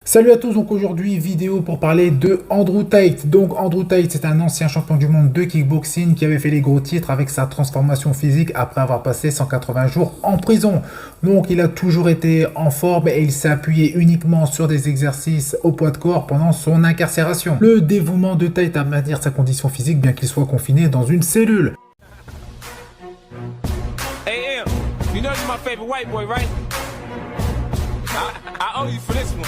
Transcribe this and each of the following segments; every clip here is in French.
Salut à tous, donc aujourd'hui vidéo pour parler de Andrew Tate. Donc Andrew Tate, c'est un ancien champion du monde de kickboxing qui avait fait les gros titres avec sa transformation physique après avoir passé 180 jours en prison. Donc il a toujours été en forme et il s'est appuyé uniquement sur des exercices au poids de corps pendant son incarcération. Le dévouement de Tate à maintenir sa condition physique bien qu'il soit confiné dans une cellule. Hey, M, you know you're my favorite white boy, right? I owe you for this one.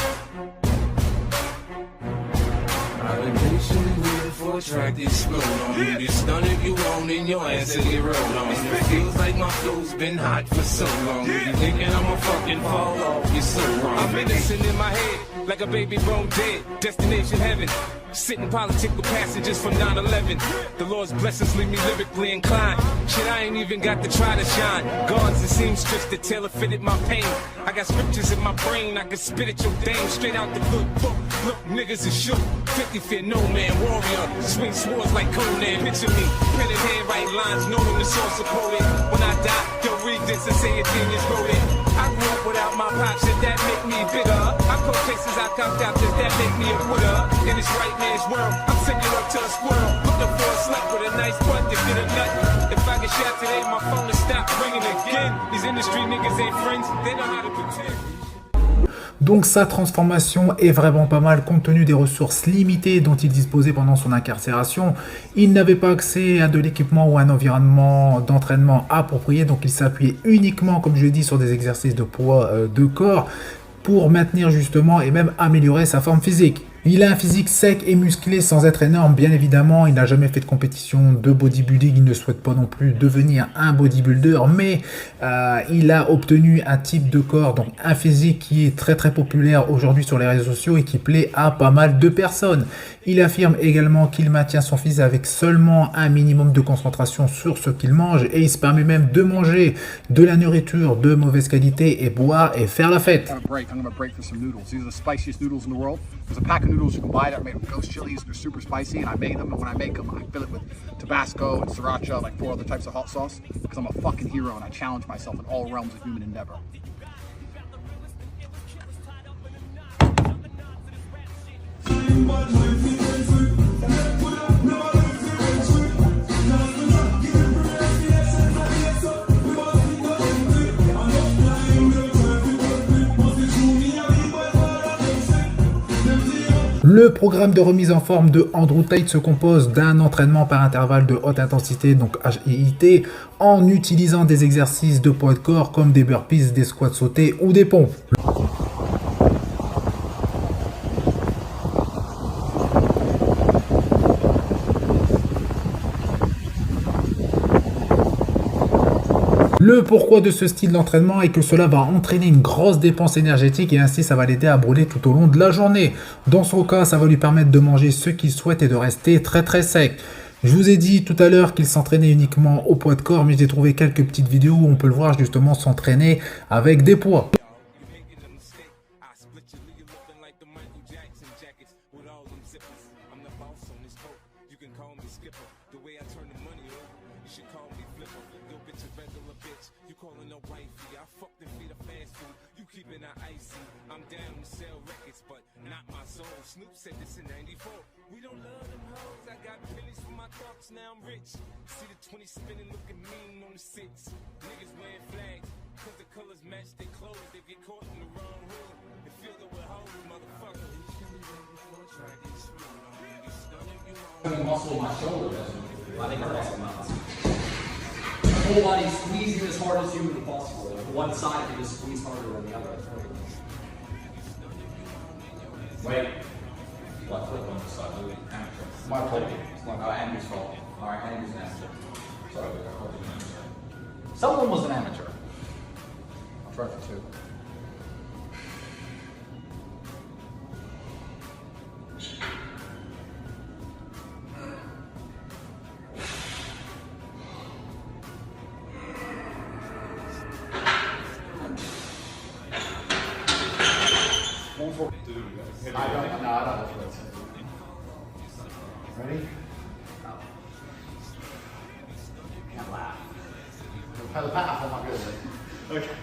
I've been patiently waiting for a track to explode on me. This stun if you want and your ass to get rolled on. It feels like my flow's been hot for so long. You thinking I'ma fucking fall off, you're so wrong. I'm innocent in my head, like a baby bone dead. Destination heaven. Sitting politic with passengers from 9/11. The Lord's blessings leave me lyrically inclined. Shit, I ain't even got to try to shine. Guards and seamstress that tailor fitted my pain. I got scriptures in my brain, I can spit at your dame straight out the good book. Look, niggas is shook. 50 fear no man, warrior. Swing swords like Conan. Picture me, pen in hand, write lines, knowing the source of quoted. When I die, they'll read this and say a genius wrote it. I grew up without my pops, shit that make me bitter. I cold cases I copped out, does that make me a quitter? In this right man's world, I'm sending up to a squirrel. Looking for a slut with a nice butt to get a nut. If I get shot today, my phone will stop ringing again. These industry niggas ain't friends, they know how to pretend. Donc sa transformation est vraiment pas mal compte tenu des ressources limitées dont il disposait pendant son incarcération. Il n'avait pas accès à de l'équipement ou à un environnement d'entraînement approprié, donc il s'appuyait uniquement, comme je l'ai dit, sur des exercices de poids de corps pour maintenir justement et même améliorer sa forme physique. Il a un physique sec et musclé sans être énorme, bien évidemment. Il n'a jamais fait de compétition de bodybuilding. Il ne souhaite pas non plus devenir un bodybuilder, mais il a obtenu un type de corps, donc un physique qui est très très populaire aujourd'hui sur les réseaux sociaux et qui plaît à pas mal de personnes. Il affirme également qu'il maintient son physique avec seulement un minimum de concentration sur ce qu'il mange et il se permet même de manger de la nourriture de mauvaise qualité et boire et faire la fête. There's a pack of noodles you can buy that are made with ghost chilies. They're super spicy, and I made them. And when I make them, I fill it with Tabasco and Sriracha, like 4 other types of hot sauce. Because I'm a fucking hero, and I challenge myself in all realms of human endeavor. Le programme de remise en forme de Andrew Tate se compose d'un entraînement par intervalle de haute intensité, donc HIIT, en utilisant des exercices de poids de corps comme des burpees, des squats sautés ou des pompes. Le pourquoi de ce style d'entraînement est que cela va entraîner une grosse dépense énergétique et ainsi ça va l'aider à brûler tout au long de la journée. Dans son cas, ça va lui permettre de manger ce qu'il souhaite et de rester très très sec. Je vous ai dit tout à l'heure qu'il s'entraînait uniquement au poids de corps, mais j'ai trouvé quelques petites vidéos où on peut le voir justement s'entraîner avec des poids. I'm down to sell records, but not my soul. Snoop said this in 94. We don't love them hoes. I got pennies for my thoughts, now I'm rich. See the 20 spinning, looking mean on the 6. Niggas wearing flags, cause the colors match their clothes. They get caught in the wrong hood. They feel that we're hoes, motherfucker. Muscle in my shoulder doesn't. I think our muscle mounts. My whole body squeezing as hard as humanly possible. Like one side can just squeeze harder than the other. Wait. Left foot on the side. Amateur. My fault. Andrew's fault. Alright, Andrew's an amateur. Sorry, I called you an amateur. Someone was an amateur. I'll try for 2. I don't know. Ready? Can't laugh. The path, I'm not good at it. Okay.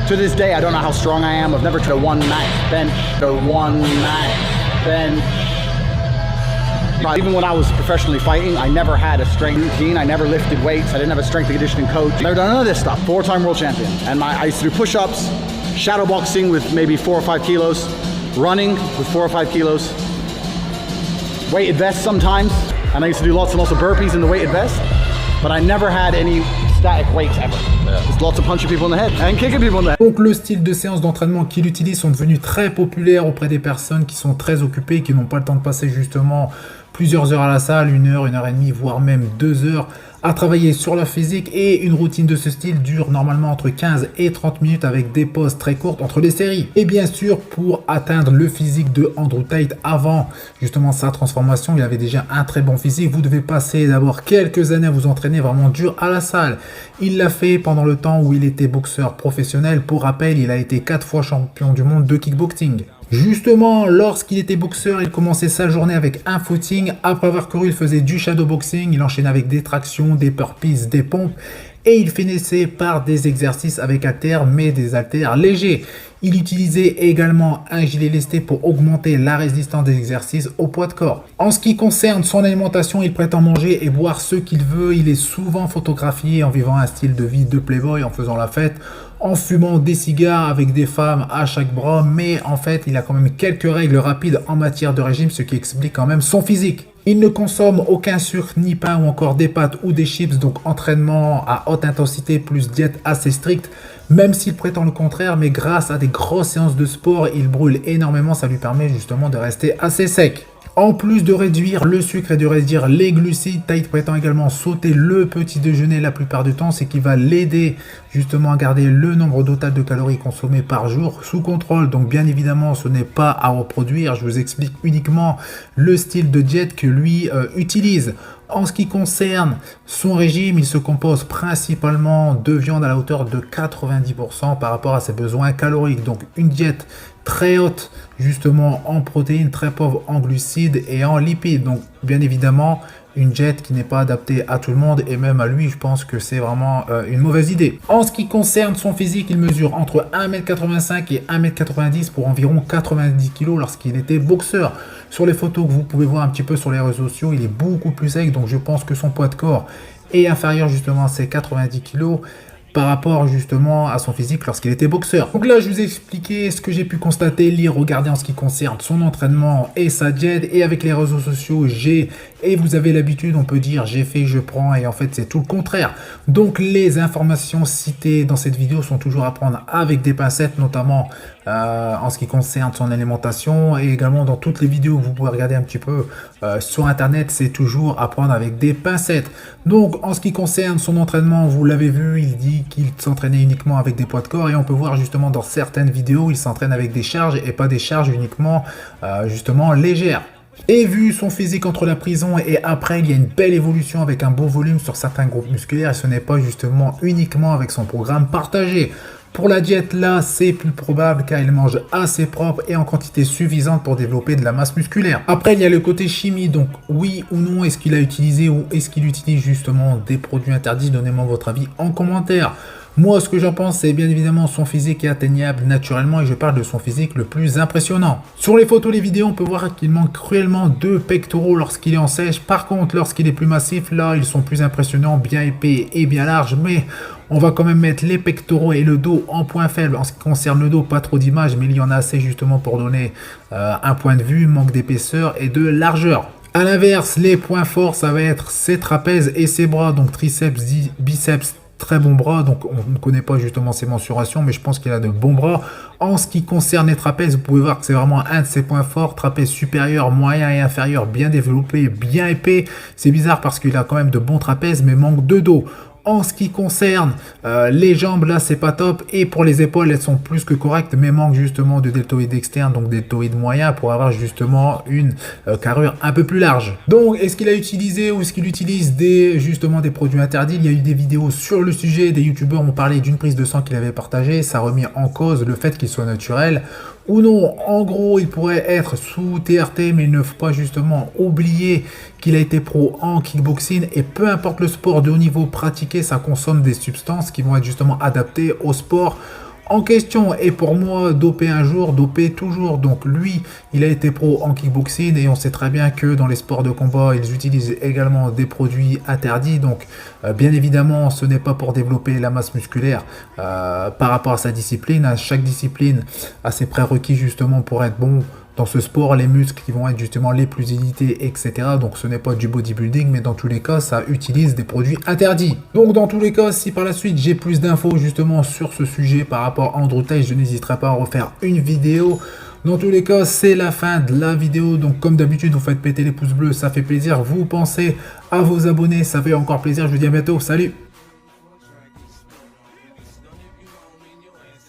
To this day, I don't know how strong I am. I've never tried a one max bench or one max bench. Even when I was professionally fighting, I never had a strength routine. I never lifted weights. I didn't have a strength and conditioning coach. Never done none of this stuff. 4-time world champion. And I used to do push-ups, shadow boxing with maybe 4 or 5 kilos, running with 4 or 5 kilos, weighted vests sometimes. And I used to do lots and lots of burpees in the weighted vest. But I never had any static weights ever. Just lots of punching people in the head and kicking people in the head. Donc le style de séance d'entraînement qu'il utilise sont devenus très populaires auprès des personnes qui sont très occupées, qui n'ont pas le temps de passer justement plusieurs heures à la salle, 1 heure, 1 heure et demie, voire même 2 heures à travailler sur la physique. Et une routine de ce style dure normalement entre 15 et 30 minutes avec des pauses très courtes entre les séries. Et bien sûr, pour atteindre le physique de Andrew Tate avant justement sa transformation, il avait déjà un très bon physique. Vous devez passer d'abord quelques années à vous entraîner vraiment dur à la salle. Il l'a fait pendant le temps où il était boxeur professionnel. Pour rappel, il a été 4 fois champion du monde de kickboxing. Justement, lorsqu'il était boxeur, il commençait sa journée avec un footing. Après avoir couru, il faisait du shadowboxing. Il enchaînait avec des tractions, des burpees, des pompes. Et il finissait par des exercices avec haltères, mais des haltères légers. Il utilisait également un gilet lesté pour augmenter la résistance des exercices au poids de corps. En ce qui concerne son alimentation, il prétend manger et boire ce qu'il veut. Il est souvent photographié en vivant un style de vie de playboy, en faisant la fête, en fumant des cigares avec des femmes à chaque bras. Mais en fait, il a quand même quelques règles rapides en matière de régime, ce qui explique quand même son physique. Il ne consomme aucun sucre, ni pain ou encore des pâtes ou des chips, donc entraînement à haute intensité plus diète assez stricte, même s'il prétend le contraire, mais grâce à des grosses séances de sport, il brûle énormément, ça lui permet justement de rester assez sec. En plus de réduire le sucre et de réduire les glucides, Tate prétend également sauter le petit déjeuner la plupart du temps, ce qui va l'aider justement à garder le nombre total de calories consommées par jour sous contrôle. Donc bien évidemment, ce n'est pas à reproduire, je vous explique uniquement le style de diète que lui utilise. En ce qui concerne son régime, il se compose principalement de viande à la hauteur de 90% par rapport à ses besoins caloriques. Donc une diète très haute justement en protéines, très pauvre en glucides et en lipides. Donc bien évidemment, une diète qui n'est pas adaptée à tout le monde et même à lui, je pense que c'est vraiment une mauvaise idée. En ce qui concerne son physique, il mesure entre 1m85 et 1m90 pour environ 90 kg lorsqu'il était boxeur. Sur les photos que vous pouvez voir un petit peu sur les réseaux sociaux, il est beaucoup plus sec, donc je pense que son poids de corps est inférieur justement à ses 90 kg par rapport justement à son physique lorsqu'il était boxeur. Donc là, je vous ai expliqué ce que j'ai pu constater, lire, regarder en ce qui concerne son entraînement et sa diète. Et avec les réseaux sociaux, et vous avez l'habitude, on peut dire j'ai fait, je prends, et en fait c'est tout le contraire. Donc les informations citées dans cette vidéo sont toujours à prendre avec des pincettes, notamment en ce qui concerne son alimentation, et également dans toutes les vidéos que vous pouvez regarder un petit peu sur internet, c'est toujours à prendre avec des pincettes. Donc en ce qui concerne son entraînement, vous l'avez vu, il dit qu'il s'entraînait uniquement avec des poids de corps, et on peut voir justement dans certaines vidéos, il s'entraîne avec des charges et pas des charges uniquement justement légères. Et vu son physique entre la prison et après, il y a une belle évolution avec un beau volume sur certains groupes musculaires, et ce n'est pas justement uniquement avec son programme partagé. Pour la diète, là, c'est plus probable car il mange assez propre et en quantité suffisante pour développer de la masse musculaire. Après, il y a le côté chimie, donc oui ou non, est-ce qu'il a utilisé ou est-ce qu'il utilise justement des produits interdits? Donnez-moi votre avis en commentaire. Moi, ce que j'en pense, c'est bien évidemment son physique est atteignable naturellement et je parle de son physique le plus impressionnant. Sur les photos, les vidéos, on peut voir qu'il manque cruellement de pectoraux lorsqu'il est en sèche. Par contre, lorsqu'il est plus massif, là, ils sont plus impressionnants, bien épais et bien larges, mais on va quand même mettre les pectoraux et le dos en point faible. En ce qui concerne le dos, pas trop d'images, mais il y en a assez justement pour donner un point de vue, manque d'épaisseur et de largeur. A l'inverse, les points forts, ça va être ses trapèzes et ses bras, donc triceps, biceps, très bons bras, donc on ne connaît pas justement ses mensurations, mais je pense qu'il a de bons bras. En ce qui concerne les trapèzes, vous pouvez voir que c'est vraiment un de ses points forts, trapèze supérieur, moyen et inférieur, bien développé, bien épais. C'est bizarre parce qu'il a quand même de bons trapèzes, mais manque de dos. En ce qui concerne les jambes, là c'est pas top, et pour les épaules elles sont plus que correctes, mais manque justement de deltoïde externe, donc deltoïde moyen, pour avoir justement une carrure un peu plus large. Donc est-ce qu'il a utilisé ou est-ce qu'il utilise justement des produits interdits? Il y a eu des vidéos sur le sujet, des youtubeurs ont parlé d'une prise de sang qu'il avait partagée, ça a remis en cause le fait qu'il soit naturel ou non. En gros, il pourrait être sous TRT, mais il ne faut pas justement oublier qu'il a été pro en kickboxing, et peu importe le sport de haut niveau pratiqué, ça consomme des substances qui vont être justement adaptées au sport. en question. Et pour moi, doper un jour, doper toujours. Donc lui, il a été pro en kickboxing et on sait très bien que dans les sports de combat, ils utilisent également des produits interdits. Donc bien évidemment, ce n'est pas pour développer la masse musculaire par rapport à sa discipline. Chaque discipline a ses prérequis justement pour être bon dans ce sport, les muscles qui vont être justement les plus édités, etc. Donc ce n'est pas du bodybuilding, mais dans tous les cas, ça utilise des produits interdits. Donc dans tous les cas, si par la suite j'ai plus d'infos justement sur ce sujet par rapport à Andrew Tate, je n'hésiterai pas à refaire une vidéo. Dans tous les cas, c'est la fin de la vidéo. Donc comme d'habitude, vous faites péter les pouces bleus, ça fait plaisir. Vous pensez à vous abonner, ça fait encore plaisir. Je vous dis à bientôt, salut!